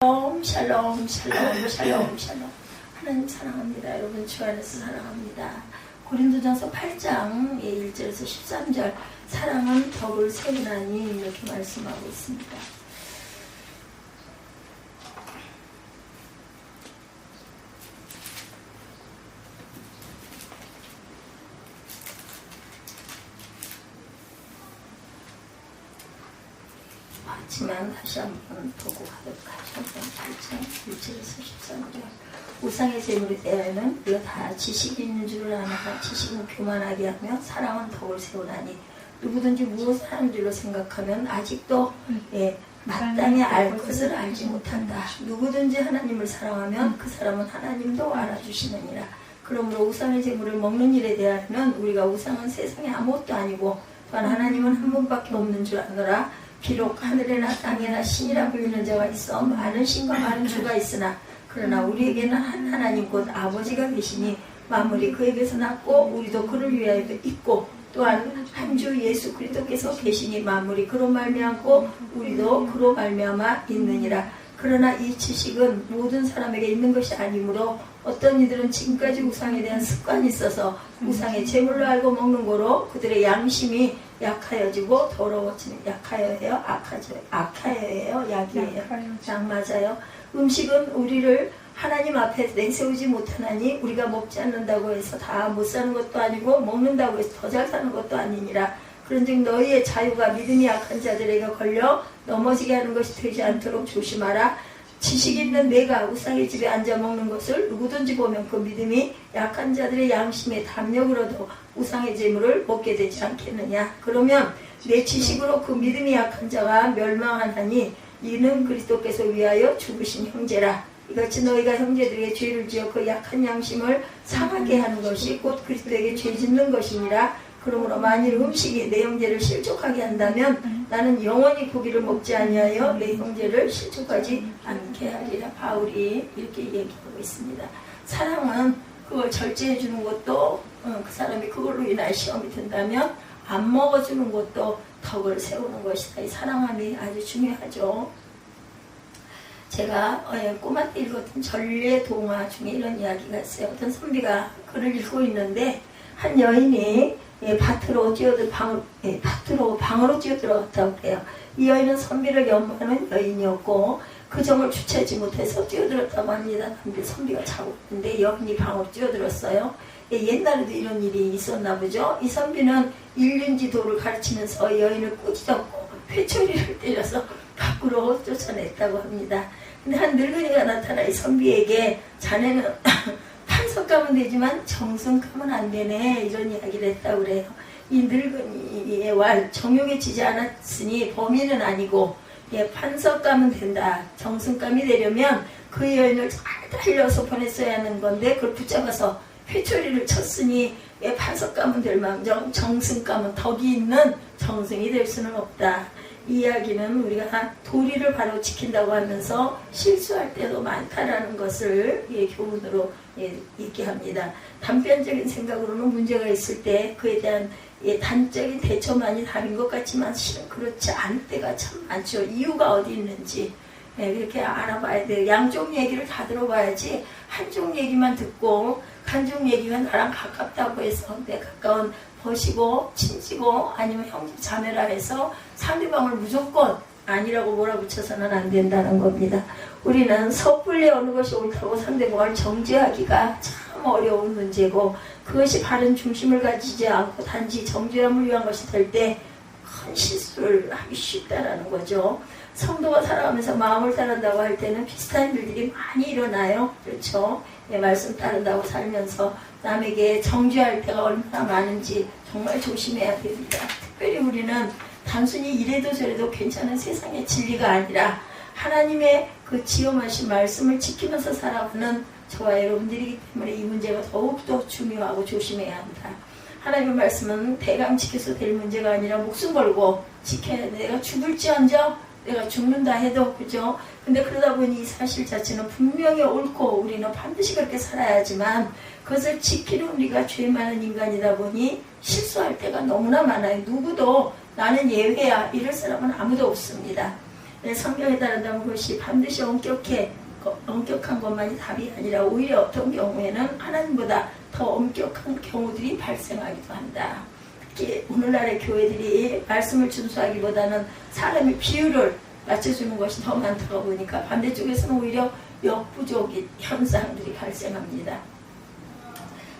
샬롬 샬롬 샬롬 샬롬. 하나님 사랑합니다. 여러분 주 안에서 사랑합니다. 고린도전서 8장 1절에서 13절 사랑은 덕을 세우나니 이렇게 말씀하고 있습니다. 하지만 다시 한번 보고 가도록 하죠. 8장 1절에서 13절. 우상의 재물에 대하여는 우리가 다 지식이 있는 줄을 아나가 지식은 교만하게 하며 사랑은 덕을 세우나니 누구든지 무엇을 하는 줄로 생각하면 아직도 마땅히 알 것을 알지 못한다. 누구든지 하나님을 사랑하면 그 사람은 하나님도 알아주시느니라. 그러므로 우상의 재물을 먹는 일에 대하여는 우리가 우상은 세상에 아무것도 아니고 또한 하나님은 한 분밖에 없는 줄 아노라. 비록 하늘에나 땅에나 신이라 불리는 자가 있어 많은 신과 많은 주가 있으나 그러나 우리에게는 한 하나님 곧 아버지가 계시니 만물이 그에게서 났고 우리도 그를 위하여 있고 또한 한 주 예수 그리스도께서 계시니 만물이 그로 말미암고 우리도 그로 말미암아 있느니라. 그러나 이 지식은 모든 사람에게 있는 것이 아니므로 어떤 이들은 지금까지 우상에 대한 습관이 있어서 우상의 제물로 알고 먹는 거로 그들의 양심이 약하여지고 더러워지는 약하여예요? 악하여예요? 약이에요? 약 맞아요. 음식은 우리를 하나님 앞에 내세우지 못하나니 우리가 먹지 않는다고 해서 다 못 사는 것도 아니고 먹는다고 해서 더 잘 사는 것도 아니니라. 그런즉 너희의 자유가 믿음이 약한 자들에게 걸려 넘어지게 하는 것이 되지 않도록 조심하라. 지식 있는 내가 우상의 집에 앉아 먹는 것을 누구든지 보면 그 믿음이 약한 자들의 양심에 담력으로도 우상의 재물을 먹게 되지 않겠느냐. 그러면 내 지식으로 그 믿음이 약한 자가 멸망하나니 이는 그리스도께서 위하여 죽으신 형제라. 이같이 너희가 형제들에게 죄를 지어 그 약한 양심을 상하게 하는 것이 곧 그리스도에게 죄 짓는 것이니라. 그러므로 만일 음식이 내 형제를 실족하게 한다면 나는 영원히 고기를 먹지 아니하여 내 형제를 실족하지 않게 하리라. 바울이 이렇게 얘기하고 있습니다. 사랑은 그걸 절제해 주는 것도 그 사람이 그걸로 인하여 시험이 든다면 안 먹어주는 것도 덕을 세우는 것이다. 이 사랑함이 아주 중요하죠. 제가 꼬마 때 읽었던 전례 동화 중에 이런 이야기가 있어요. 어떤 선비가 글을 읽고 있는데 한 여인이 방으로 뛰어들어갔다고 해요. 이 여인은 선비를 연모하는 여인이었고 그 정을 주체하지 못해서 뛰어들었다고 합니다. 근데 선비가 자고 있는데 여인이 방으로 뛰어들었어요. 옛날에도 이런 일이 있었나 보죠. 이 선비는 일륜지도를 가르치면서 여인을 꾸짖었고 회초리를 때려서 밖으로 쫓아냈다고 합니다. 근데 한 늙은이가 나타나 이 선비에게 자네는 판석 가면 되지만 정성 가면 안 되네 이런 이야기를 했다고 그래요. 이 늙은이의 왈 정욕에 지지 않았으니 범인은 아니고 판석 가면 된다. 정성감이 되려면 그 여인을 잘 달려서 보냈어야 하는 건데 그걸 붙잡아서 회초리를 쳤으니 판석 가면 될 망정 정성 가면 덕이 있는 정성이 될 수는 없다. 이 이야기는 우리가 도리를 바로 지킨다고 하면서 실수할 때도 많다라는 것을 교훈으로 얘기합니다. 단편적인 생각으로는 문제가 있을 때 그에 대한 단적인 대처만이 답인 것 같지만 실은 그렇지 않을 때가 참 많죠. 이유가 어디 있는지 이렇게 알아봐야 돼요. 양쪽 얘기를 다 들어봐야지 한쪽 얘기만 듣고 한쪽 얘기가 나랑 가깝다고 해서 내 가까운 버시고 친지고 아니면 형제 자매라 해서 상대방을 무조건 아니라고 몰아붙여서는 안 된다는 겁니다. 우리는 섣불리 어느 것이 옳다고 상대방을 정죄하기가 참 어려운 문제고 그것이 바른 중심을 가지지 않고 단지 정죄함을 위한 것이 될 때 큰 실수를 하기 쉽다라는 거죠. 성도가 살아가면서 마음을 따른다고 할 때는 비슷한 일들이 많이 일어나요. 그렇죠? 말씀 따른다고 살면서 남에게 정죄할 때가 얼마나 많은지 정말 조심해야 됩니다. 특별히 우리는 단순히 이래도 저래도 괜찮은 세상의 진리가 아니라 하나님의 그 지엄하신 말씀을 지키면서 살아가는 저와 여러분들이기 때문에 이 문제가 더욱더 중요하고 조심해야 합니다. 하나님의 말씀은 대강 지켜서 될 문제가 아니라 목숨 걸고 지켜야 돼. 내가 죽을지언정 내가 죽는다 해도 그죠? 근데 그러다 보니 이 사실 자체는 분명히 옳고 우리는 반드시 그렇게 살아야 하지만 그것을 지키는 우리가 죄 많은 인간이다 보니 실수할 때가 너무나 많아요. 누구도 나는 예외야 이럴 사람은 아무도 없습니다. 성경에 따른다면 그것이 반드시 엄격한 것만이 답이 아니라 오히려 어떤 경우에는 하나님보다 더 엄격한 경우들이 발생하기도 한다. 특히 오늘날의 교회들이 말씀을 준수하기보다는 사람의 비율을 맞춰주는 것이 더 많다고 보니까 반대쪽에서는 오히려 역부족인 현상들이 발생합니다.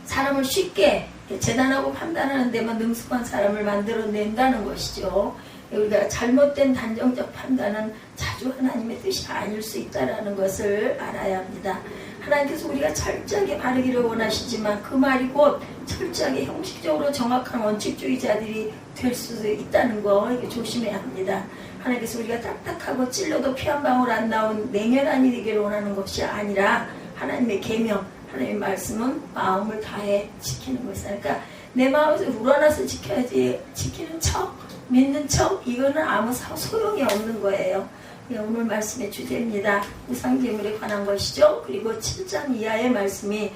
사람을 쉽게 재단하고 판단하는 데만 능숙한 사람을 만들어낸다는 것이죠. 우리가 잘못된 단정적 판단은 자주 하나님의 뜻이 아닐 수 있다는 것을 알아야 합니다. 하나님께서 우리가 철저하게 바르기를 원하시지만 그 말이 곧 철저하게 형식적으로 정확한 원칙주의자들이 될 수도 있다는 거 조심해야 합니다. 하나님께서 우리가 딱딱하고 찔러도 피 한 방울 안 나온 냉혈한이 되기를 원하는 것이 아니라 하나님의 계명, 하나님의 말씀은 마음을 다해 지키는 것이다. 그러니까 내 마음에서 우러나서 지켜야지 지키는 척, 믿는 척 이거는 아무 소용이 없는 거예요. 오늘 말씀의 주제입니다. 우상제물에 관한 것이죠. 그리고 7장 이하의 말씀이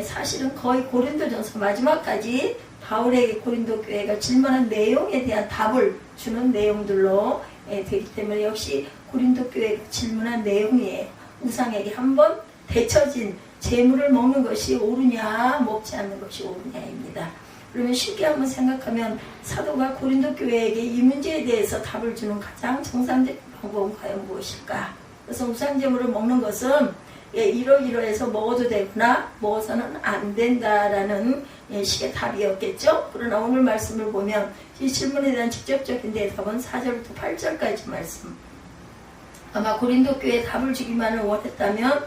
사실은 거의 고린도전서 마지막까지 바울에게 고린도 교회가 질문한 내용에 대한 답을 주는 내용들로 되기 때문에 역시 고린도 교회가 질문한 내용이에요. 우상에게 한번 데쳐진 제물을 먹는 것이 옳으냐 먹지 않는 것이 옳으냐입니다. 그러면 쉽게 한번 생각하면 사도가 고린도 교회에게 이 문제에 대해서 답을 주는 가장 정상적인 방법은 과연 무엇일까? 그래서 우상제물을 먹는 것은 이러이러해서 먹어도 되거나 먹어서는 안 된다라는 식의 답이었겠죠. 그러나 오늘 말씀을 보면 이 질문에 대한 직접적인 대답은 4절부터 8절까지 말씀. 아마 고린도 교회에 답을 주기만을 원했다면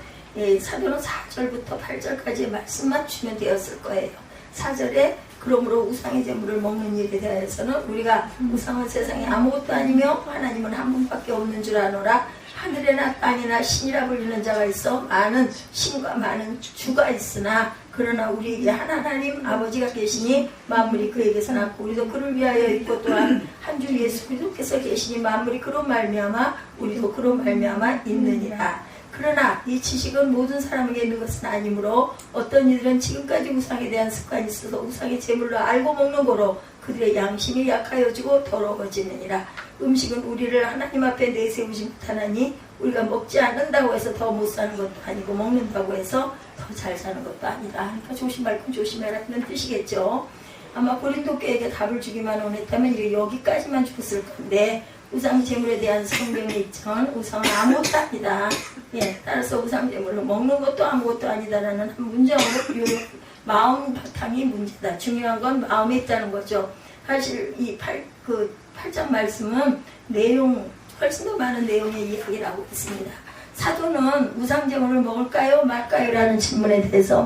사도는 4절부터 8절까지의 말씀만 주면 되었을 거예요. 4절에 그러므로 우상의 제물을 먹는 일에 대해서는 우리가 우상은 세상에 아무것도 아니며 하나님은 한 분밖에 없는 줄 아노라. 하늘에나 땅에나 신이라 불리는 자가 있어 많은 신과 많은 주가 있으나 그러나 우리에게 한 하나님 아버지가 계시니 만물이 그에게서 났고 우리도 그를 위하여 있고 또한 한 주 예수 그리스도께서 계시니 만물이 그로 말미암아 우리도 그로 말미암아 있느니라. 그러나 이 지식은 모든 사람에게 있는 것은 아니므로 어떤 이들은 지금까지 우상에 대한 습관이 있어서 우상의 제물로 알고 먹는 거로 그들의 양심이 약하여지고 더러워지느니라. 음식은 우리를 하나님 앞에 내세우지 못하나니 우리가 먹지 않는다고 해서 더 못 사는 것도 아니고 먹는다고 해서 더 잘 사는 것도 아니다. 그러니까 조심할 건 조심해라 하는 뜻이겠죠. 아마 고린도 교회에게 답을 주기만 원했다면 여기까지만 줬을 건데 우상 제물에 대한 성경의 입장은 우상은 아무것도 아니다. 따라서 우상 제물을 먹는 것도 아무것도 아니다라는 한 문장으로 마음 바탕이 문제다. 중요한 건 마음에 있다는 거죠. 사실 이 8장 말씀은 훨씬 더 많은 내용의 이야기를 하고 있습니다. 사도는 우상 제물을 먹을까요 말까요 라는 질문에 대해서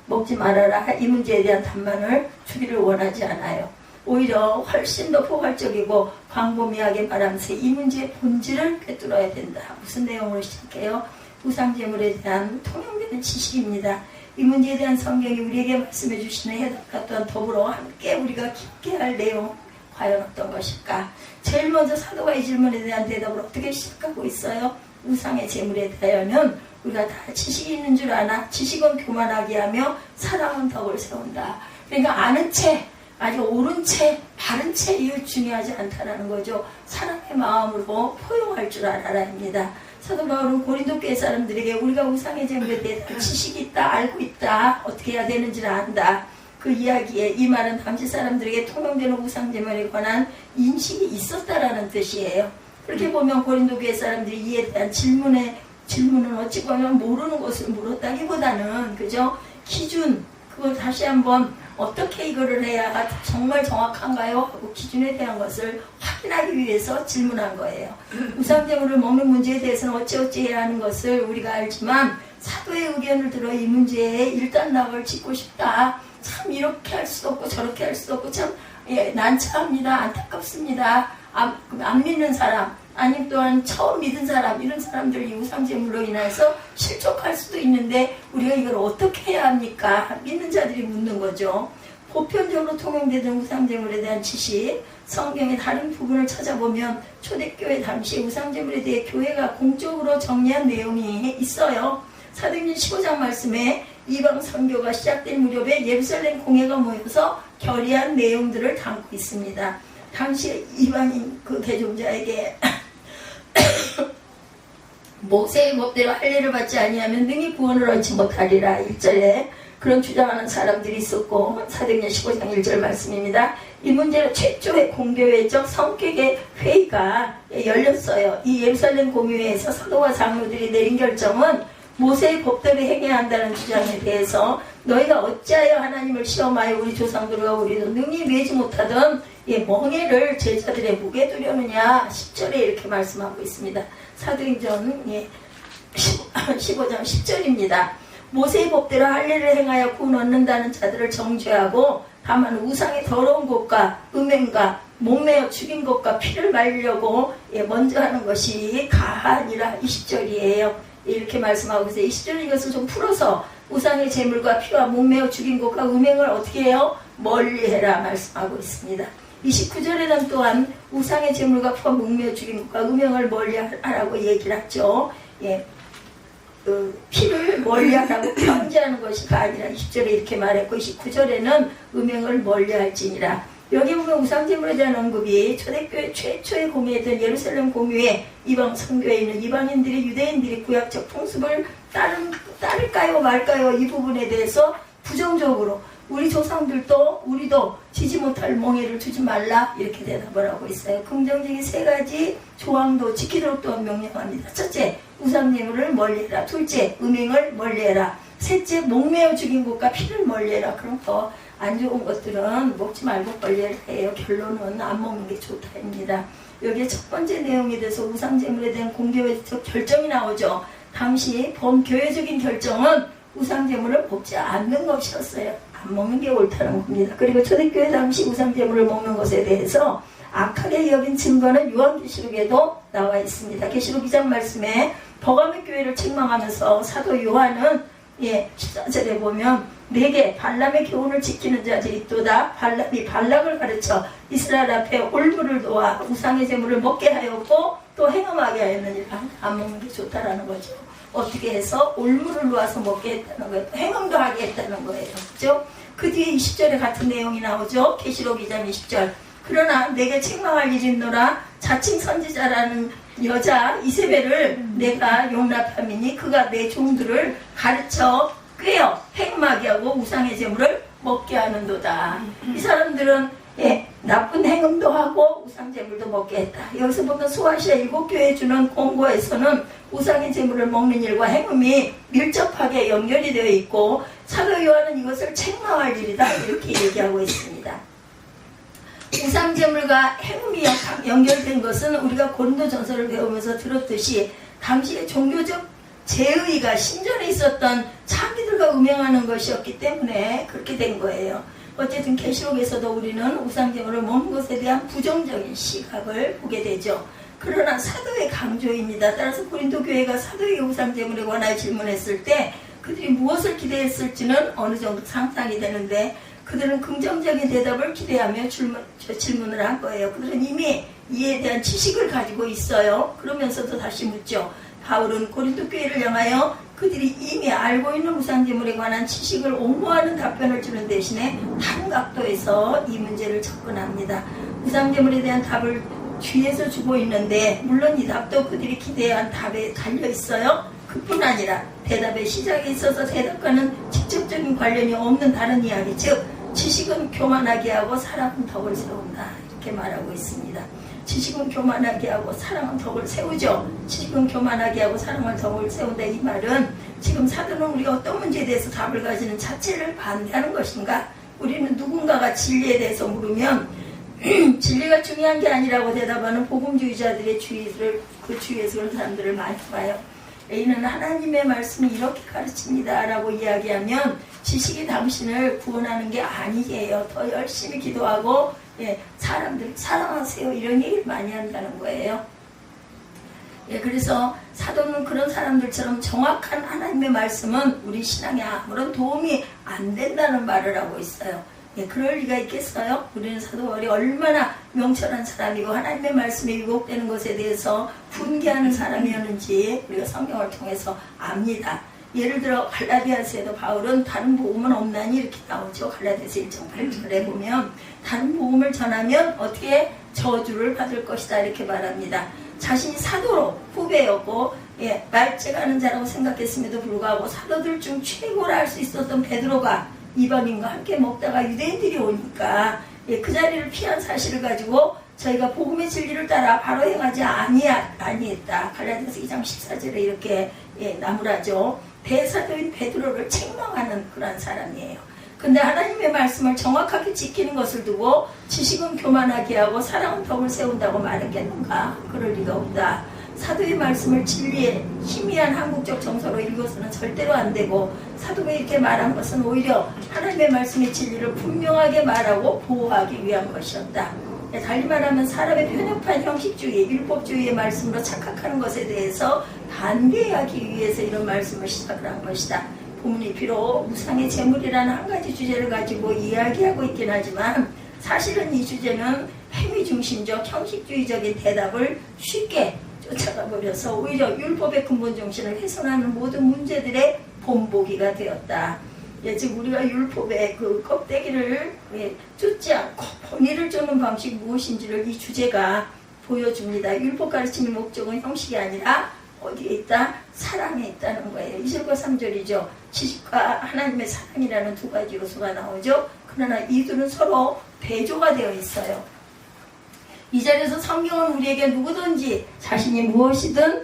먹지 말아라 이 문제에 대한 답만을 주기를 원하지 않아요. 오히려 훨씬 더 포괄적이고 광범위하게 말하면서 이 문제의 본질을 꿰뚫어야 된다. 무슨 내용으로 시작해요? 우상제물에 대한 통용되는 지식입니다. 이 문제에 대한 성경이 우리에게 말씀해 주시는 해답과 또한 더불어 함께 우리가 깊게 할 내용 과연 어떤 것일까? 제일 먼저 사도가 이 질문에 대한 대답을 어떻게 시작하고 있어요? 우상의 제물에 대하여는 우리가 다 지식이 있는 줄 아나 지식은 교만하게 하며 사랑은 덕을 세운다. 그러니까 아는 채 아주 옳은 채, 바른 채 이웃 중요하지 않다라는 거죠. 사랑의 마음으로 포용할 줄 알아라입니다. 사도 바울은 고린도 교회 사람들에게 우리가 우상의 제물에 대해 지식이 있다, 알고 있다, 어떻게 해야 되는지를 안다. 그 이야기에 이 말은 당시 사람들에게 통용되는 우상 제물에 관한 인식이 있었다라는 뜻이에요. 그렇게 보면 고린도 교회 사람들이 이에 대한 질문은 어찌 보면 모르는 것을 물었다기보다는 그죠? 기준, 그걸 다시 한번 어떻게 이거를 해야 정말 정확한가요? 하고 기준에 대한 것을 확인하기 위해서 질문한 거예요. 우상제물을 먹는 문제에 대해서는 어찌어찌 해야 하는 것을 우리가 알지만 사도의 의견을 들어 이 문제에 일단락을 짓고 싶다. 참 이렇게 할 수도 없고 저렇게 할 수도 없고 참 난처합니다. 안타깝습니다. 안 믿는 사람 아니면 또한 처음 믿은 사람 이런 사람들 이 우상제물로 인해서 실족할 수도 있는데 우리가 이걸 어떻게 해야 합니까? 믿는 자들이 묻는 거죠. 보편적으로 통용되던 우상제물에 대한 지식 성경의 다른 부분을 찾아보면 초대교회 당시 우상제물에 대해 교회가 공적으로 정리한 내용이 있어요. 사도행전 15장 말씀에 이방 선교가 시작된 무렵에 예루살렘 공회가 모여서 결의한 내용들을 담고 있습니다. 당시 이방인 그 개종자에게 모세의 법대로 할례를 받지 아니하면 능히 구원을 얻지 못하리라. 1절에 그런 주장하는 사람들이 있었고, 사도행전 15장 1절 말씀입니다. 이 문제로 최초의 공교회적 성격의 회의가 열렸어요. 이 예루살렘 공의회에서 사도와 장로들이 내린 결정은 모세의 법대로 행해야 한다는 주장에 대해서 너희가 어찌하여 하나님을 시험하여 우리 조상들과 우리도 능히 매지 못하던 멍에를 제자들의 목에 두려느냐. 10절에 이렇게 말씀하고 있습니다. 사도행전 15장 10절입니다. 모세의 법대로 할례를 행하여 구원 얻는다는 자들을 정죄하고 다만 우상의 더러운 것과 음행과 목매어 죽인 것과 피를 말리려고 먼저 하는 것이 가하니라. 20절이에요. 이렇게 말씀하고 있어요. 20절은 이것을 좀 풀어서 우상의 제물과 피와 목매어 죽인 것과 음행을 어떻게 해요? 멀리해라 말씀하고 있습니다. 29절에는 또한 우상의 제물과 피와 목매어 죽인 것과 음행을 멀리하라고 얘기를 하죠. 피를 멀리하라고 편지하는 것이가 아니라 20절에 이렇게 말했고, 29절에는 음행을 멀리할지니라. 여기 보면 우상제물에 대한 언급이 초대교회 최초의 공회였던 예루살렘 공회에 이방 선교에 있는 이방인들이 유대인들이 구약적 풍습을 따를까요 말까요, 이 부분에 대해서 부정적으로 우리 조상들도 우리도 지지 못할 멍에를 두지 말라 이렇게 대답을 하고 있어요. 긍정적인 세 가지 조항도 지키도록 또한 명령합니다. 첫째, 우상제물을 멀리해라. 둘째, 음행을 멀리해라. 셋째, 목매어 죽인 것과 피를 멀리해라. 그럼 더 안 좋은 것들은 먹지 말고 멀리해라 해요. 결론은 안 먹는 게 좋다입니다. 여기에 첫 번째 내용에 대해서 우상제물에 대한 공교회적 결정이 나오죠. 당시 범교회적인 결정은 우상제물을 먹지 않는 것이었어요. 안 먹는 게 옳다는 겁니다. 그리고 초대교회 당시 우상제물을 먹는 것에 대해서 악하게 여긴 증거는 요한계시록에도 나와 있습니다. 계시록 2장 말씀에 버가모 교회를 책망하면서 사도 요한은 14절에 보면 내게 발람의 교훈을 지키는 자들이 있도다. 발람이 발락을 가르쳐 이스라엘 앞에 올무를 놓아 우상의 제물을 먹게 하였고 또 행음하게 하였느니라. 안 먹는 게 좋다라는 거죠. 어떻게 해서 올무를 놓아서 먹게 했다는 거예요. 행음도 하게 했다는 거예요. 그렇죠? 그 뒤에 20절에 같은 내용이 나오죠. 계시록 2장 20절. 그러나 내게 책망할 일이 있노라. 자칭 선지자라는 여자 이세벨을 내가 용납함이니 그가 내 종들을 가르쳐 꿰어 행음하게 하고 우상의 제물을 먹게 하는도다. 이 사람들은 나쁜 행음도 하고 우상 제물도 먹게 했다. 여기서 보면 소아시아 7교회에 주는 공고에서는 우상의 제물을 먹는 일과 행음이 밀접하게 연결이 되어 있고 사도 요한은 이것을 책망할 일이다 이렇게 얘기하고 있습니다. 우상제물과 행음이 연결된 것은 우리가 고린도전서를 배우면서 들었듯이 당시의 종교적 제의가 신전에 있었던 자기들과 음행하는 것이었기 때문에 그렇게 된 거예요. 어쨌든 계시록에서도 우리는 우상제물을 먹는 것에 대한 부정적인 시각을 보게 되죠. 그러나 사도의 강조입니다. 따라서 고린도 교회가 사도의 우상제물에 관하여 질문했을 때 그들이 무엇을 기대했을지는 어느 정도 상상이 되는데 그들은 긍정적인 대답을 기대하며 질문을 한 거예요. 그들은 이미 이에 대한 지식을 가지고 있어요. 그러면서도 다시 묻죠. 바울은 고린도 교회를 향하여 그들이 이미 알고 있는 우상제물에 관한 지식을 옹호하는 답변을 주는 대신에 다른 각도에서 이 문제를 접근합니다. 우상제물에 대한 답을 뒤에서 주고 있는데 물론 이 답도 그들이 기대한 답에 달려 있어요. 그뿐 아니라 대답의 시작에 있어서 대답과는 직접적인 관련이 없는 다른 이야기, 즉 지식은 교만하게 하고 사랑은 덕을 세운다 이렇게 말하고 있습니다. 지식은 교만하게 하고 사랑은 덕을 세우죠. 지식은 교만하게 하고 사랑은 덕을 세운다. 이 말은 지금 사도는 우리가 어떤 문제에 대해서 답을 가지는 자체를 반대하는 것인가? 우리는 누군가가 진리에 대해서 물으면 진리가 중요한 게 아니라고 대답하는 복음주의자들의 그 주위에서 그런 사람들을 많이 봐요. 이는 하나님의 말씀이 이렇게 가르칩니다 라고 이야기하면 지식이 당신을 구원하는 게 아니에요. 더 열심히 기도하고 사람들 사랑하세요 이런 얘기를 많이 한다는 거예요. 그래서 사도는 그런 사람들처럼 정확한 하나님의 말씀은 우리 신앙에 아무런 도움이 안 된다는 말을 하고 있어요. 그럴 리가 있겠어요? 우리는 사도 바울이 얼마나 명철한 사람이고 하나님의 말씀에 유혹되는 것에 대해서 분개하는 사람이었는지 우리가 성경을 통해서 압니다. 예를 들어 갈라디아서에도 바울은 다른 복음은 없나니 이렇게 나오죠. 갈라디아서 1장 8절에 보면 다른 복음을 전하면 어떻게 저주를 받을 것이다 이렇게 말합니다. 자신이 사도로 후배였고 말째가는 자라고 생각했음에도 불구하고 사도들 중 최고라 할 수 있었던 베드로가 이방인과 함께 먹다가 유대인들이 오니까 그 자리를 피한 사실을 가지고 저희가 복음의 진리를 따라 바로 행하지 아니했다. 갈라디아서 2장 14절에 이렇게 나무라죠. 대사도인 베드로를 책망하는 그런 사람이에요. 근데 하나님의 말씀을 정확하게 지키는 것을 두고 지식은 교만하게 하고 사랑은 덕을 세운다고 말했겠는가? 그럴 리가 없다. 사도의 말씀을 진리의 희미한 한국적 정서로 읽어서는 절대로 안 되고, 사도가 이렇게 말한 것은 오히려 하나님의 말씀의 진리를 분명하게 말하고 보호하기 위한 것이었다. 달리 말하면 사람의 편협한 형식주의, 율법주의의 말씀으로 착각하는 것에 대해서 반대하기 위해서 이런 말씀을 시작을 한 것이다. 본문이 비록 우상의 제물이라는 한 가지 주제를 가지고 이야기하고 있긴 하지만 사실은 이 주제는 행위중심적 형식주의적인 대답을 쉽게 쫓아가 버려서 오히려 율법의 근본 정신을 훼손하는 모든 문제들의 본보기가 되었다. 즉 우리가 율법의 그 껍데기를 쫓지 않고 본의를 쫓는 방식이 무엇인지를 이 주제가 보여줍니다. 율법 가르침의 목적은 형식이 아니라 어디에 있다? 사랑에 있다는 거예요. 2절과 3절이죠. 지식과 하나님의 사랑이라는 두 가지 요소가 나오죠. 그러나 이들은 서로 대조가 되어 있어요. 이 자리에서 성경은 우리에게 누구든지 자신이 무엇이든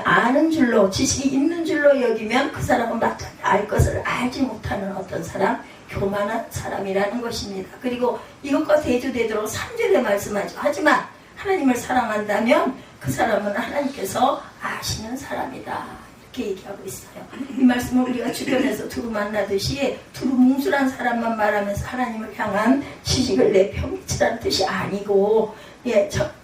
아는 줄로, 지식이 있는 줄로 여기면 그 사람은 마땅히 알 것을 알지 못하는 어떤 사람, 교만한 사람이라는 것입니다. 그리고 이것과 대조되도록 3절에 말씀하죠. 하지만 하나님을 사랑한다면 그 사람은 하나님께서 아시는 사람이다. 이렇게 얘기하고 있어요. 이 말씀을 우리가 주변에서 두루 만나듯이 두루 뭉술한 사람만 말하면서 하나님을 향한 지식을 내팽개치라는 뜻이 아니고,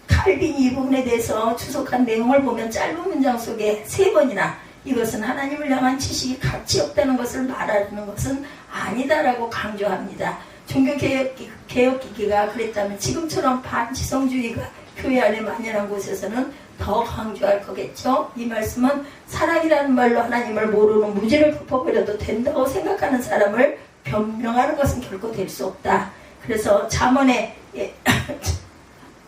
칼빈이 이 부분에 대해서 주석한 내용을 보면 짧은 문장 속에 3번이나 이것은 하나님을 향한 지식이 가치 없다는 것을 말하는 것은 아니다라고 강조합니다. 종교개혁기기가 그랬다면 지금처럼 반지성주의가 교회 안에 만연한 곳에서는 더 강조할 거겠죠. 이 말씀은 사랑이라는 말로 하나님을 모르는 무지를 덮어버려도 된다고 생각하는 사람을 변명하는 것은 결코 될 수 없다. 그래서 잠언의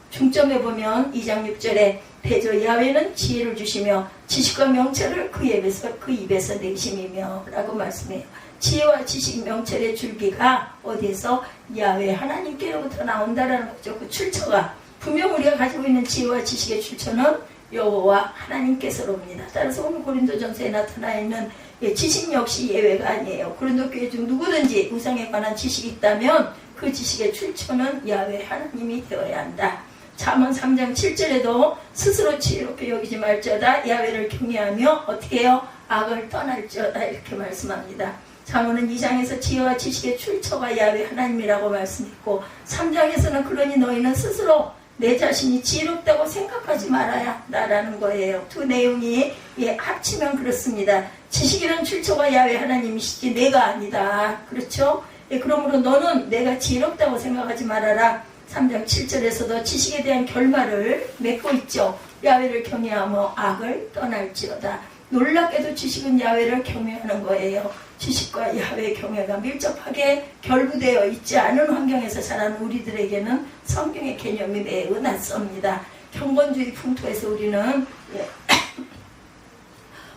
중점에 보면 2장 6절에 대저 야훼는 지혜를 주시며 지식과 명철을 그 입에서 내심이며 라고 말씀해요. 지혜와 지식 명철의 줄기가 어디에서? 야훼 하나님께로부터 나온다라는 거죠. 그 출처가 분명 우리가 가지고 있는 지혜와 지식의 출처는 여호와 하나님께서로옵니다. 따라서 오늘 고린도전서에 나타나 있는 지식 역시 예외가 아니에요. 고린도 교회 중 누구든지 우상에 관한 지식이 있다면 그 지식의 출처는 야훼 하나님이 되어야 한다. 잠언 3장 7절에도 스스로 지혜롭게 여기지 말지어다 야훼를 경외하며 어떻게 해요? 악을 떠날지어다 이렇게 말씀합니다. 잠언은 2장에서 지혜와 지식의 출처가 야훼 하나님이라고 말씀했고 3장에서는 그러니 너희는 스스로 내 자신이 지혜롭다고 생각하지 말아야 한다라는 거예요. 두 내용이 합치면 그렇습니다. 지식이란 출처가 야훼 하나님이시지 내가 아니다. 그렇죠? 그러므로 너는 내가 지혜롭다고 생각하지 말아라. 3장 7절에서도 지식에 대한 결말을 맺고 있죠. 야훼를 경외하며 악을 떠날지어다. 놀랍게도 지식은 야훼를 경외하는 거예요. 지식과 야훼의 경외가 밀접하게 결부되어 있지 않은 환경에서 자라는 우리들에게는 성경의 개념이 매우 낯섭니다. 경건주의 풍토에서 우리는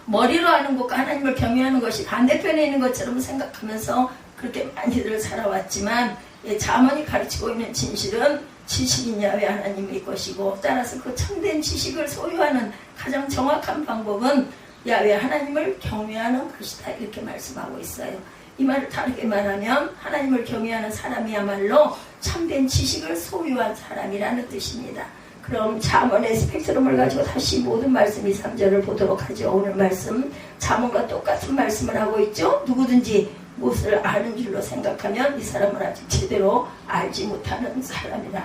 머리로 아는 것과 하나님을 경외하는 것이 반대편에 있는 것처럼 생각하면서 그렇게 많이들 살아왔지만 잠언이 가르치고 있는 진실은 지식인 야훼 하나님의 것이고 따라서 그 참된 지식을 소유하는 가장 정확한 방법은 야훼 하나님을 경외하는 것이다 이렇게 말씀하고 있어요. 이 말을 다르게 말하면 하나님을 경외하는 사람이야말로 참된 지식을 소유한 사람이라는 뜻입니다. 그럼 잠언의 스펙트럼을 가지고 다시 모든 말씀 2, 3절을 보도록 하죠. 오늘 말씀 잠언과 똑같은 말씀을 하고 있죠. 누구든지 무엇을 아는 줄로 생각하면 이 사람은 아직 제대로 알지 못하는 사람이다.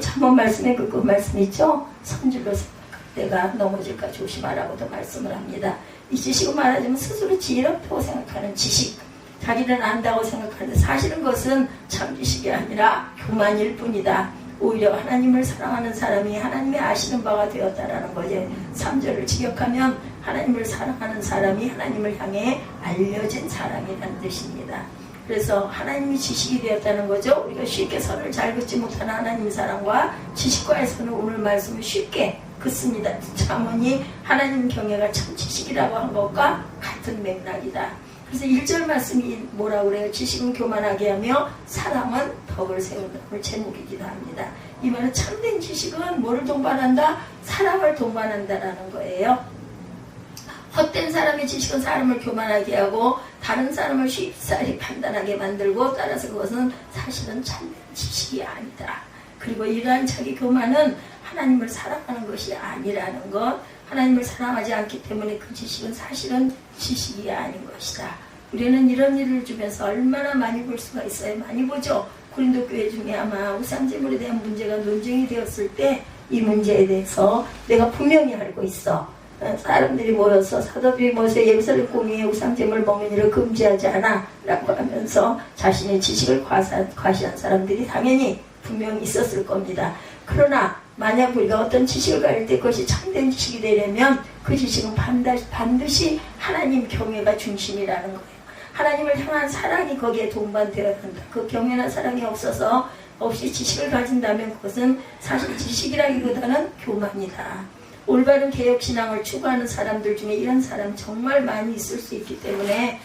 잠언 말씀에 그 말씀 있죠. 선줄로 생각할 때가 넘어질까 조심하라고도 말씀을 합니다. 이 지식은 말하자면 스스로 지혜롭다고 생각하는 지식, 자기는 안다고 생각하는데 사실은 그것은 참 지식이 아니라 교만일 뿐이다. 오히려 하나님을 사랑하는 사람이 하나님의 아시는 바가 되었다라는 거죠. 3절을 직역하면 하나님을 사랑하는 사람이 하나님을 향해 알려진 사람이라는 뜻입니다. 그래서 하나님이 지식이 되었다는 거죠. 우리가 쉽게 선을 잘 긋지 못하는 하나님 사랑과 지식과에서는 오늘 말씀을 쉽게 긋습니다. 잠언이 하나님 경외가 참 지식이라고 한 것과 같은 맥락이다. 그래서 1절 말씀이 뭐라고 그래요? 지식은 교만하게 하며 사랑은 덕을 세운다는 제목이기도 합니다. 이 말은 참된 지식은 뭐를 동반한다? 사랑을 동반한다라는 거예요. 헛된 사람의 지식은 사람을 교만하게 하고 다른 사람을 쉽사리 판단하게 만들고, 따라서 그것은 사실은 참된 지식이 아니다. 그리고 이러한 자기 교만은 하나님을 사랑하는 것이 아니라는 것, 하나님을 사랑하지 않기 때문에 그 지식은 사실은 지식이 아닌 것이다. 우리는 이런 일을 주면서 얼마나 많이 볼 수가 있어요. 많이 보죠. 고린도 교회 중에 아마 우상제물에 대한 문제가 논쟁이 되었을 때 이 문제에 대해서 내가 분명히 알고 있어. 사람들이 모여서 사도들이 모여서 예루살렘 공의에 우상제물 먹는 일을 금지하지 않아 라고 하면서 자신의 지식을 과시한 사람들이 당연히 분명히 있었을 겁니다. 그러나 만약 우리가 어떤 지식을 가질 때 그것이 참된 지식이 되려면 그 지식은 반드시 하나님 경외가 중심이라는 거예요. 하나님을 향한 사랑이 거기에 동반되어야 한다. 그 경외나 사랑이 없이 지식을 가진다면 그것은 사실 지식이라기보다는 교만이다. 올바른 개혁신앙을 추구하는 사람들 중에 이런 사람 정말 많이 있을 수 있기 때문에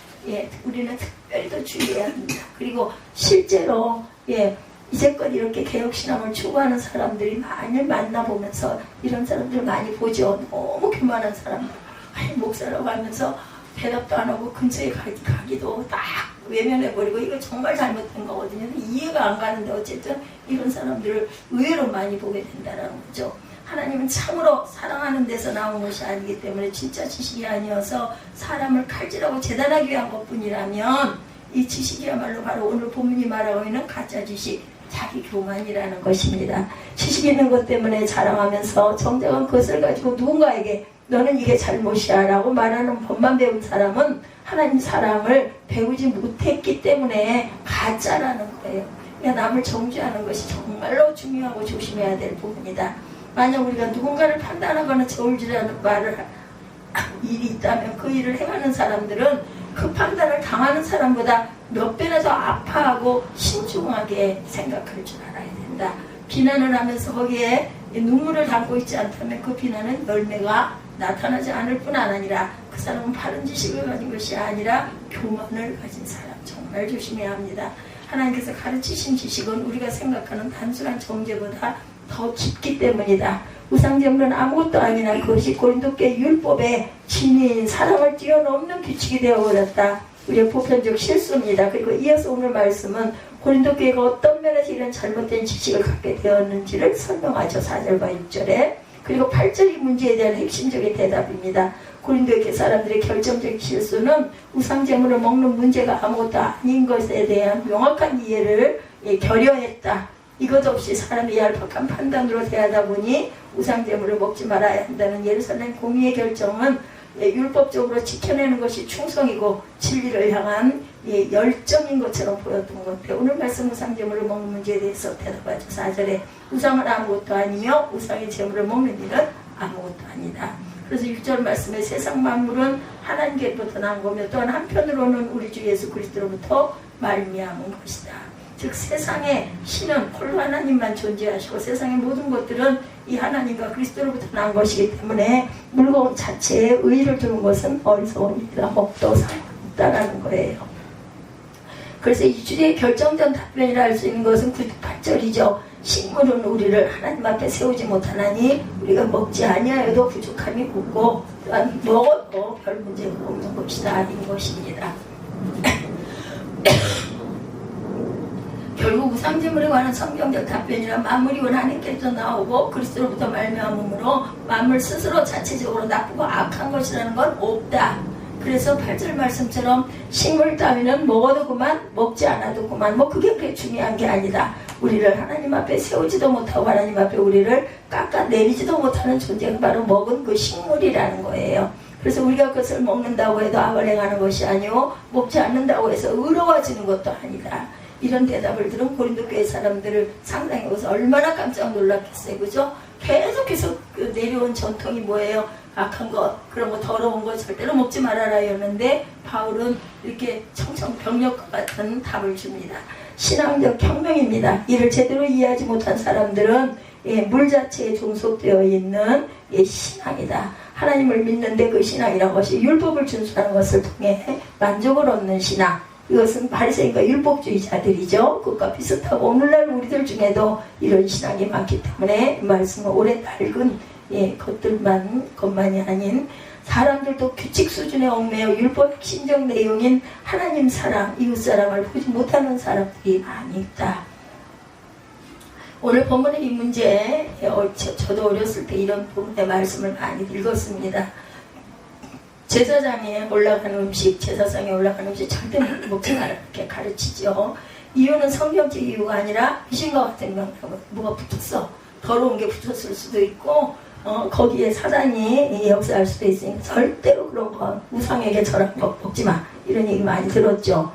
우리는 특별히 더 주의해야 합니다. 그리고 실제로 이제껏 이렇게 개혁신앙을 추구하는 사람들이 많이 만나보면서 이런 사람들 많이 보죠. 너무 교만한 사람들. 목사라고 하면서 대답도 안 하고 근처에 가기도 딱 외면해버리고, 이거 정말 잘못된 거거든요. 이해가 안 가는데 어쨌든 이런 사람들을 의외로 많이 보게 된다는 거죠. 하나님은 참으로 사랑하는 데서 나온 것이 아니기 때문에 진짜 지식이 아니어서 사람을 칼질하고 재단하기 위한 것뿐이라면 이 지식이야말로 바로 오늘 본문이 말하고 있는 가짜 지식, 자기 교만이라는 것입니다. 지식 있는 것 때문에 자랑하면서 정작은 그것을 가지고 누군가에게 너는 이게 잘못이야 라고 말하는 법만 배운 사람은 하나님 사랑을 배우지 못했기 때문에 가짜라는 거예요. 그러니까 남을 정죄하는 것이 정말로 중요하고 조심해야 될 부분이다. 만약 우리가 누군가를 판단하거나 저울질하는 일이 있다면 그 일을 행하는 사람들은 그 판단을 당하는 사람보다 몇 배나 더 아파하고 신중하게 생각할 줄 알아야 된다. 비난을 하면서 거기에 눈물을 담고 있지 않다면 그 비난은 열매가 나타나지 않을 뿐 아니라 그 사람은 바른 지식을 가진 것이 아니라 교만을 가진 사람, 정말 조심해야 합니다. 하나님께서 가르치신 지식은 우리가 생각하는 단순한 정죄보다 더 깊기 때문이다. 우상제물은 아무것도 아니나 그것이 고린도교회 율법의 진리인 사랑을 뛰어넘는 규칙이 되어버렸다. 우리의 보편적 실수입니다. 그리고 이어서 오늘 말씀은 고린도교회가 어떤 면에서 이런 잘못된 지식을 갖게 되었는지를 설명하죠. 4절과 6절에. 그리고 8절이 문제에 대한 핵심적인 대답입니다. 고린도교회 사람들의 결정적인 실수는 우상제물을 먹는 문제가 아무것도 아닌 것에 대한 명확한 이해를 결여했다. 이것 없이 사람이 얄팍한 판단으로 대하다 보니 우상제물을 먹지 말아야 한다는 예루살렘 공의의 결정은 율법적으로 지켜내는 것이 충성이고 진리를 향한 열정인 것처럼 보였던 건데, 오늘 말씀 우상제물을 먹는 문제에 대해서 대답하죠. 4절에 우상은 아무것도 아니며 우상의 제물을 먹는 일은 아무것도 아니다. 그래서 6절 말씀에 세상 만물은 하나님께로부터 난 거며 또한 한편으로는 우리 주 예수 그리스도로부터 말미암은 것이다. 즉 세상의 신은 홀로 하나님만 존재하시고 세상의 모든 것들은 이 하나님과 그리스도로부터 난 것이기 때문에 물건 자체에 의의를 두는 것은 어리석은 일이다. 먹도 상관없다라는 거예요. 그래서 이 주제의 결정적 답변이라 할 수 있는 것은 8절이죠. 식물은 우리를 하나님 앞에 세우지 못하나니 우리가 먹지 아니하여도 부족함이 없고 또한 먹어도 별 문제가 없는 것이다. 아닌 것입니다. 결국 우상제물에 관한 성경적 답변이란 만물이 원 하나님께서 나오고 그리스도로부터 말미암음으로 만물 스스로 자체적으로 나쁘고 악한 것이라는 건 없다. 그래서 8절 말씀처럼 식물 따위는 먹어도 그만 먹지 않아도 그만 그게 그렇게 중요한 게 아니다. 우리를 하나님 앞에 세우지도 못하고 하나님 앞에 우리를 깎아내리지도 못하는 존재가 바로 먹은 그 식물이라는 거예요. 그래서 우리가 그것을 먹는다고 해도 악을 행하는 것이 아니고 먹지 않는다고 해서 의로워지는 것도 아니다. 이런 대답을 들은 고린도 교회 사람들을 상당히 보고서 얼마나 깜짝 놀랐겠어요. 그죠? 계속해서 내려온 전통이 뭐예요? 악한 것, 그런 거 더러운 거 절대로 먹지 말아라였는데 바울은 이렇게 청천벽력과 같은 답을 줍니다. 신앙적 혁명입니다. 이를 제대로 이해하지 못한 사람들은 물 자체에 종속되어 있는 신앙이다. 하나님을 믿는데 그 신앙이라는 것이 율법을 준수하는 것을 통해 만족을 얻는 신앙. 이것은 바리새인과 율법주의자들이죠. 그것과 비슷하고 오늘날 우리들 중에도 이런 신앙이 많기 때문에 이 말씀은 오래 낡은 것만이 아닌 사람들도 규칙 수준에 얽매여 율법 핵심적 내용인 하나님 사랑, 이웃 사랑을 보지 못하는 사람들이 많이 있다. 오늘 본문의 이 문제, 저도 어렸을 때 이런 부분의 말씀을 많이 읽었습니다. 제사장에 올라가는 음식, 제사상에 올라가는 음식 절대 먹지 말라 이렇게 가르치죠. 이유는 성경적 이유가 아니라 귀신과 같은 경우는 뭐가 붙었어. 더러운 게 붙었을 수도 있고 거기에 사단이 역사할 수도 있으니까 절대로 그런 거 우상에게 절한 거 먹지 마. 이런 얘기 많이 들었죠.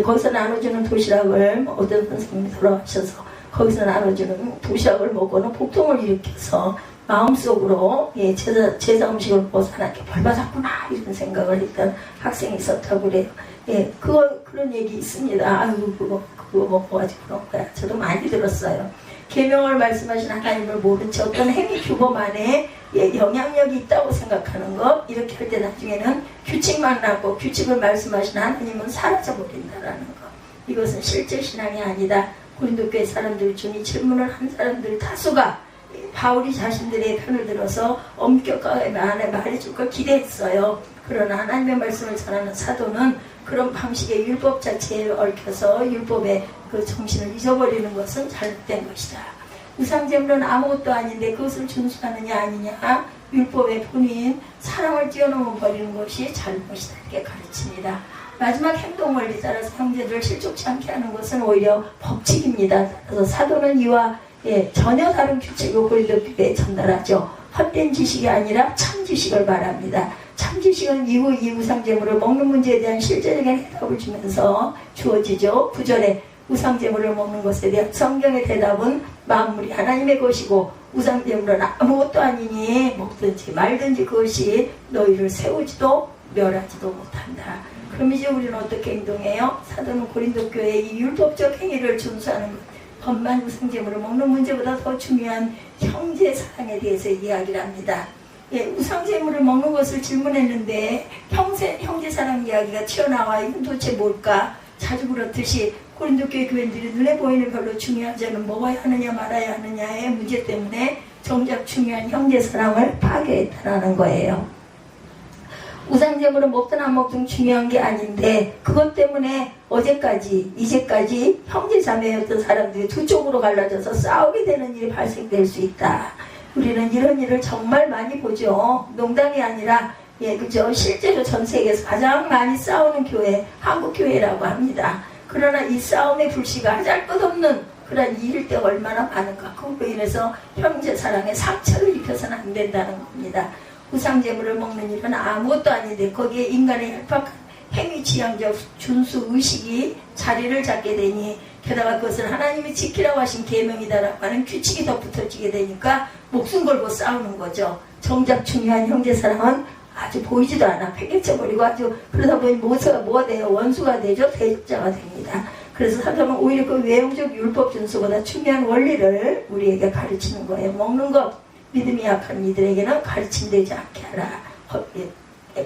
거기서 나눠주는 도시락을 어떤 선생님이 돌아가셔서 거기서 나눠주는 도시락을 먹고는 복통을 일으켜서 마음속으로 제사 음식을 벗어나게 벌받았구나 이런 생각을 했던 학생이 있었다고 그래요. 그런 얘기 있습니다. 아유 그거 먹어가지고 그런 거야. 저도 많이 들었어요. 계명을 말씀하신 하나님을 모른 채 어떤 행위 규범 안에 영향력이 있다고 생각하는 것, 이렇게 할 때 나중에는 규칙만 나고 규칙을 말씀하신 하나님은 사라져버린다라는 것. 이것은 실제 신앙이 아니다. 고린도교회 사람들 중에 질문을 한 사람들 다수가 바울이 자신들의 편을 들어서 엄격하게 말해줄 걸 기대했어요. 그러나 하나님의 말씀을 전하는 사도는 그런 방식의 율법 자체에 얽혀서 율법의 그 정신을 잊어버리는 것은 잘못된 것이다. 우상제물은 아무것도 아닌데 그것을 준수하느냐 아니냐, 율법의 본인 사랑을 뛰어넘어 버리는 것이 잘못이다 이렇게 가르칩니다. 마지막 행동 원리 따라서 형제들을 실족치 않게 하는 것은 오히려 법칙입니다. 그래서 사도는 이와 전혀 다른 규칙을 고린도교회에 전달하죠. 헛된 지식이 아니라 참 지식을 말합니다. 참 지식은 이후 이 우상제물을 먹는 문제에 대한 실제적인 해답을 주면서 주어지죠. 9절에 우상제물을 먹는 것에 대한 성경의 대답은 만물이 하나님의 것이고 우상제물은 아무것도 아니니 먹든지 말든지 그것이 너희를 세우지도 멸하지도 못한다. 그럼 이제 우리는 어떻게 행동해요? 사도는 고린도교회의 이 율법적 행위를 준수하는 것만 우상제물을 먹는 문제보다 더 중요한 형제 사랑에 대해서 이야기를 합니다. 우상제물을 먹는 것을 질문했는데 형제 사랑 이야기가 튀어나와 이건 도대체 뭘까? 자주 그렇듯이 고린도교회 교인들이 눈에 보이는 별로 중요하지 않은 먹어야 하느냐 말아야 하느냐의 문제 때문에 정작 중요한 형제 사랑을 파괴했다는 거예요. 우상제물을 먹든 안 먹든 중요한 게 아닌데 그것 때문에 어제까지 이제까지 형제자매였던 사람들이 두 쪽으로 갈라져서 싸우게 되는 일이 발생될 수 있다. 우리는 이런 일을 정말 많이 보죠. 농담이 아니라 그죠? 실제로 전 세계에서 가장 많이 싸우는 교회 한국교회라고 합니다. 그러나 이 싸움의 불씨가 하잘것없는 그런 일일 때 얼마나 많은가. 그로 인해서 형제 사랑에 상처를 입혀서는 안 된다는 겁니다. 우상제물을 먹는 일은 아무것도 아닌데 거기에 인간의 얄팍한 행위 지향적 준수 의식이 자리를 잡게 되니 게다가 그것은 하나님이 지키라고 하신 계명이다라고 하는 규칙이 더 붙어지게 되니까 목숨 걸고 싸우는 거죠. 정작 중요한 형제 사랑은 아주 보이지도 않아 팽개쳐버리고 아주 그러다 보니 뭐가 돼요? 원수가 되죠. 대적자가 됩니다. 그래서 사도는 오히려 그 외형적 율법 준수보다 중요한 원리를 우리에게 가르치는 거예요. 먹는 것 믿음이 약한 이들에게는 가르침되지 않게 하라.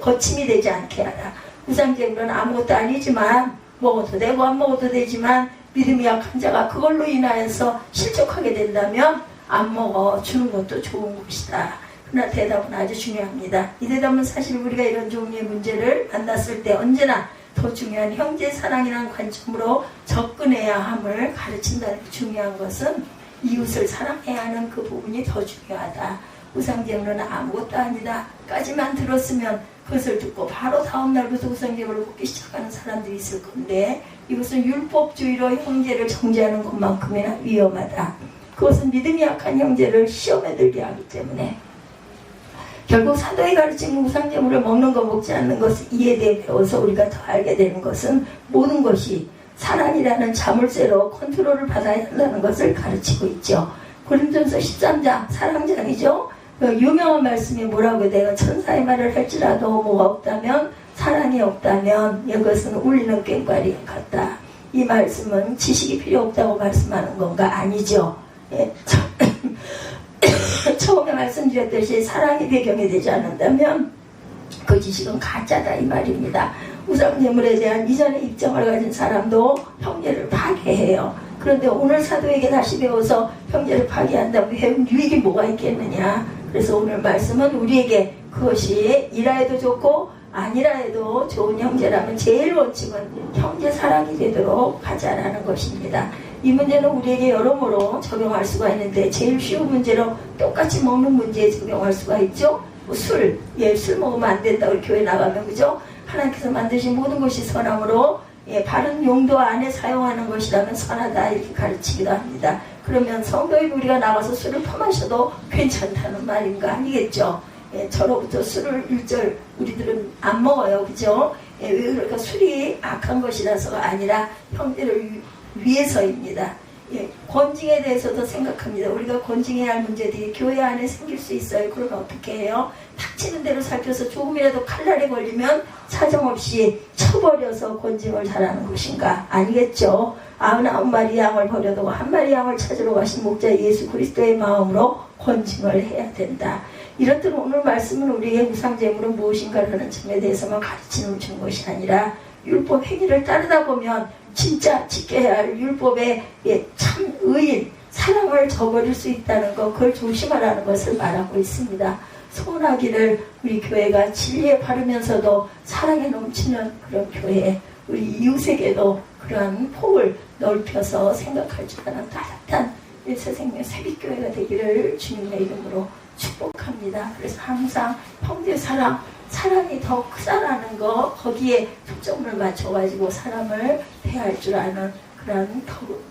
거침이 되지 않게 하라. 우상제물은 아무것도 아니지만 먹어도 되고 안 먹어도 되지만 믿음이 약한 자가 그걸로 인하여서 실족하게 된다면 안 먹어 주는 것도 좋은 것이다. 그러나 대답은 아주 중요합니다. 이 대답은 사실 우리가 이런 종류의 문제를 만났을 때 언제나 더 중요한 형제 사랑이라는 관점으로 접근해야 함을 가르친다는 중요한 것은 이웃을 사랑해야 하는 그 부분이 더 중요하다. 우상제물은 아무것도 아니다 까지만 들었으면 그것을 듣고 바로 다음날부터 우상제물을 먹기 시작하는 사람들이 있을 건데 이것은 율법주의로 형제를 정죄하는 것만큼이나 위험하다. 그것은 믿음이 약한 형제를 시험에 들게 하기 때문에 결국 사도의 가르침은 우상제물을 먹는 것 먹지 않는 것을 이해되어 배워서 우리가 더 알게 되는 것은 모든 것이 사랑이라는 자물쇠로 컨트롤을 받아야 한다는 것을 가르치고 있죠. 고린도전서 13장 사랑장이죠. 그 유명한 말씀이 뭐라고 내가 천사의 말을 할지라도 뭐가 없다면 사랑이 없다면 이것은 울리는 꽹과리 같다. 이 말씀은 지식이 필요 없다고 말씀하는 건가? 아니죠. 예, 처음에 말씀드렸듯이 사랑이 배경이 되지 않는다면 그 지식은 가짜다 이 말입니다. 우상예물에 대한 이전의 입장을 가진 사람도 형제를 파괴해요. 그런데 오늘 사도에게 다시 배워서 형제를 파괴한다고 배운 유익이 뭐가 있겠느냐. 그래서 오늘 말씀은 우리에게 그것이 이라 해도 좋고 아니라 해도 좋은 형제라면 제일 원칙은 형제 사랑이 되도록 하자라는 것입니다. 이 문제는 우리에게 여러모로 적용할 수가 있는데 제일 쉬운 문제로 똑같이 먹는 문제에 적용할 수가 있죠. 뭐 술 먹으면 안 된다고 교회 나가면 그죠? 하나님께서 만드신 모든 것이 선함으로 바른 용도 안에 사용하는 것이라면 선하다 이렇게 가르치기도 합니다. 그러면 성도인 우리가 나가서 술을 퍼마셔도 괜찮다는 말인가 아니겠죠? 저로부터 술을 일절 우리들은 안 먹어요. 그죠? 왜 그럴까? 술이 악한 것이라서가 아니라 형제를 위해서입니다. 권징에 대해서도 생각합니다. 우리가 권징해야 할 문제들이 교회 안에 생길 수 있어요. 그러면 어떻게 해요? 닥치는 대로 살펴서 조금이라도 칼날에 걸리면 사정없이 쳐버려서 권징을 잘하는 것인가? 아니겠죠. 99마리 양을 버려도 한 마리 양을 찾으러 가신 목자 예수 그리스도의 마음으로 권징을 해야 된다. 이렇듯 오늘 말씀은 우리의 우상제물은 무엇인가라는 점에 대해서만 가르치는 것이 아니라 율법 행위를 따르다 보면 진짜 지켜야 할 율법의 참 의인 사랑을 저버릴 수 있다는 것, 그걸 조심하라는 것을 말하고 있습니다. 소원하기를 우리 교회가 진리에 바르면서도 사랑에 넘치는 그런 교회, 우리 이웃에게도 그러한 폭을 넓혀서 생각할 줄 아는 따뜻한 일사생명 새빛교회가 되기를 주님의 이름으로 축복합니다. 그래서 항상 형제 사랑이 더 크다라는 거, 거기에 초점을 맞춰가지고 사람을 대할 줄 아는 그런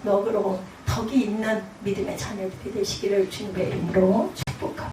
너그러운 덕이 있는 믿음의 자녀들이 되시기를 주님의 이름으로 축복합니다.